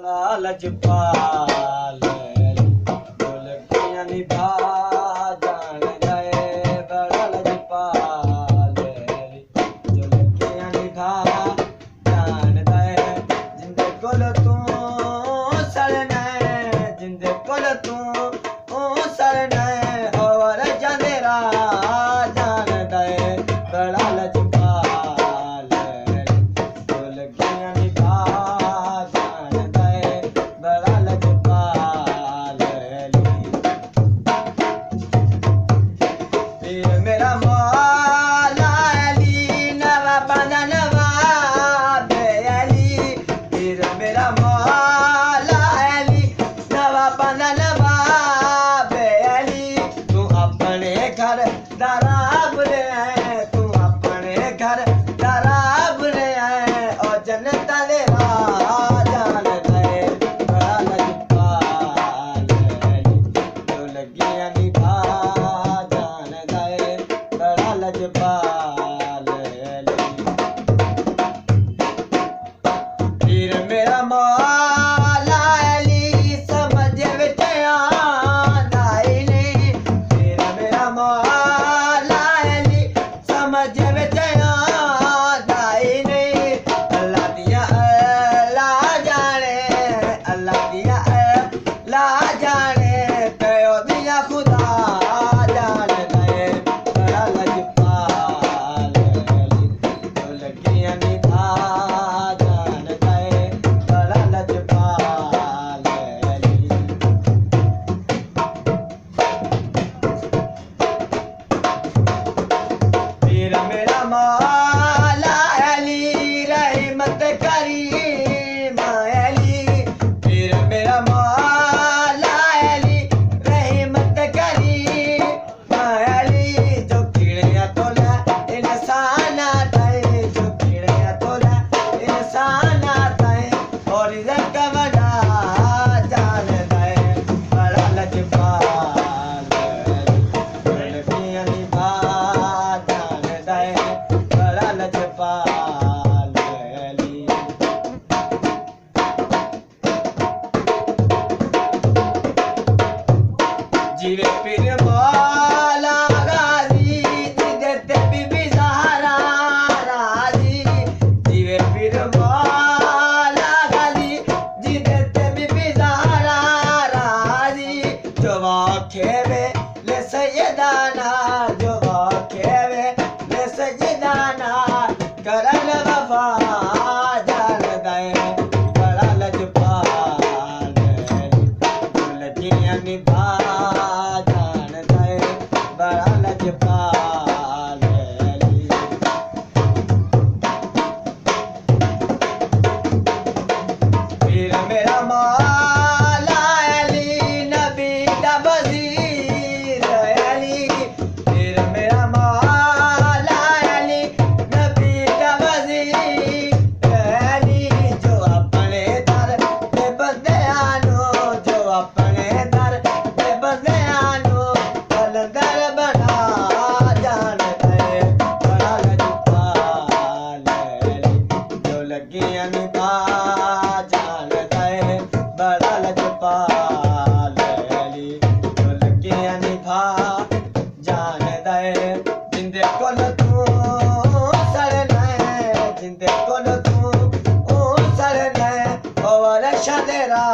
बड़ा लजपाल ढोलकियां निभा जान गए। बड़ा लजपाल ढोलकियां निभा जान गए। जिंदे कोल तू सड़ना जिंदे कोल तू सड़ना और जानेरा जान गए। बड़ा लजपाल ढोलकियां निभा जान गए। बड़ा लजपाल पीर मेरा मौला अली नवा बना नवाब अली। पीर मेरा मौला अली नवा बना नवाब अली। तू अपने घर दराब ले आए। तू अपने घर दराब ले आए और जनता ले जान गए। बड़ा लजपाल ढोलकियां निभा जान गए। बड़ा लजपाल पीर मेरा मौला अली समझ विच आंदा ही नहीं। पीर मेरा मौला अली समझ विच आंदा ही नहीं। अल्लाह दिया अल्लाह जाने अल्लाह दिया अल्लाह जाने प्यो दिया खुदा जान गए। बड़ा लजपाल ढोलकियां निभा जान गए। बड़ा लजपाल पीर मेरा मौला अली रहमत करीम अली। पीर मेरा मौला अली रहमत करीम अली। जो कीड़ियां तोला इंसान आता है। जो कीड़ियां तोला इंसान आता है और इज्जत का बड़ा जान गए। बड़ा लजपाल ढोलकियां निभा जान गए। बड़ा लजपाल जीवे पीर मौला गाजी जिदे बीबी ज़हरा राजी। जीवे पीर मौला गाजी जिदे बीबी ज़हरा राजी। जो वाखेवे ले सैयदाना जो वाखेवे ले सैयदाना करन वफा जान गए। बड़ा लजपाल ढोलकियां निभा जान गए। बड़ा लजपाल पीर मेरा मौला अली नबी दा वज़ीर अली। पीर मेरा मौला अली नबी दा वज़ीर अली। जो अपने दर ते बंदियां नूं जो अपने दर ते बंदियां नूं कलंदर बना जान गए। बड़ा लजपाल ढोलकियां निभा जान गए। बड़ा लजपाल ढोलकियां निभा जान गए। जिंदे कोल तू सड़ना जिंदे कोल तू सड़ना और शादेरा